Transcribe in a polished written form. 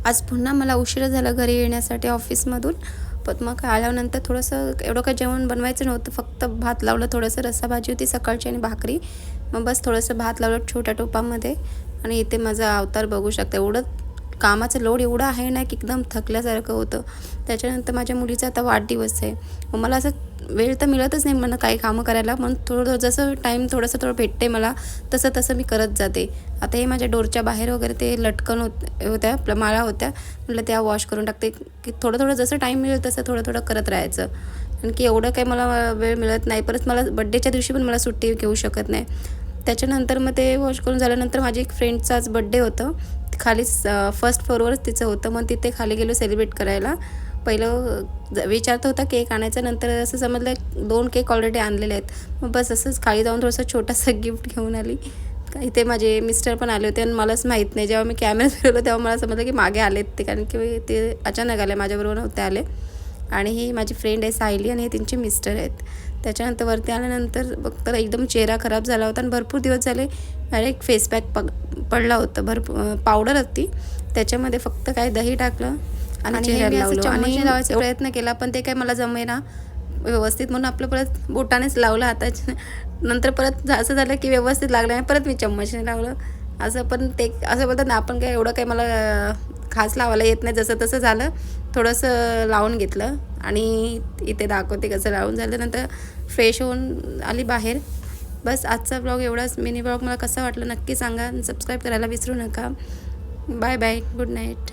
आज पुन्हा मला उशिरा झाला घरी येण्यासाठी ऑफिसमधून. पण मग आल्यानंतर थोडंसं एवढं काही जेवण बनवायचं नव्हतं, फक्त भात लावलं, थोडंसं रस्साभाजी होती सकाळची आणि भाकरी. मग बस थोडंसं भात लावलं छोट्या टोपामध्ये. आणि इथे माझा अवतार बघू शकता. एवढं कामाचं लोड एवढं आहे ना की एकदम थकल्यासारखं होतं. त्याच्यानंतर माझ्या मुलीचा आता वाढदिवस आहे. मग मला असं वेळ तर मिळतच नाही मला काही कामं करायला, म्हणून थोडं जसं टाईम थोडं भेटते मला तसं मी करत जाते. आता हे माझ्या डोरच्या बाहेर वगैरे ते लटकन होत्या आपल्या माळा होत्या, म्हटलं त्या वॉश करून टाकते. की थोडं जसं टाईम मिळेल तसं थोडं करत राहायचं. कारण की एवढं काही मला वेळ मिळत नाही. परत मला बड्डेच्या दिवशी पण मला सुट्टी घेऊ शकत नाही. त्याच्यानंतर मग ते वॉश करून झाल्यानंतर माझी एक फ्रेंडचा आज बड्डे होतं. खालीच फर्स्ट फ्लोअरवरच तिचं होतं. मग तिथे खाली गेलो सेलिब्रेट करायला. पहिलं विचारत होता केक आणायचा, नंतर असं समजलं 2 केक ऑलरेडी आणलेले आहेत. मग बस असंच खाली जाऊन थोडंसं छोटासा गिफ्ट घेऊन आली. इथे माझे मिस्टर पण आले होते आणि मलाच माहीत नाही. जेव्हा मी कॅमेरा फिरवलं तेव्हा मला समजलं की मागे आलेत ते, कारण की ते अचानक आले, माझ्याबरोबर नव्हते आले. आणि ही माझी फ्रेंड आहे सायली आणि हे त्यांचे मिस्टर आहेत. त्याच्यानंतर वरती आल्यानंतर बघ तर एकदम चेहरा खराब झाला होता आणि भरपूर दिवस झाले डायरेक्ट फेस पॅक पडला होता. भरपूर पावडर होती त्याच्यामध्ये, फक्त काय दही टाकलं आणि चेहऱ्याला लावलं आणि लावायचा प्रयत्न केला, पण ते काय मला जमेना व्यवस्थित, म्हणून आपलं परत बोटानेच लावलं हाताच्या. नंतर परत असं झालं की व्यवस्थित लागलं नाही, परत मी चम्मचने लावलं असं. पण ते असं बोलतात ना, आपण काय एवढं काही मला खास लावायला येत नाही, जसं तसं झालं. थोडंसं लावून घेतलं आणि इथे दाखवते कसं लावून झालं. नंतर फ्रेश होऊन आली बाहेर. बस आजचा ब्लॉग एवढाच. मिनी ब्लॉग मला कसा वाटला नक्की सांगा. सबस्क्राईब करायला विसरू नका. Bye bye, good night.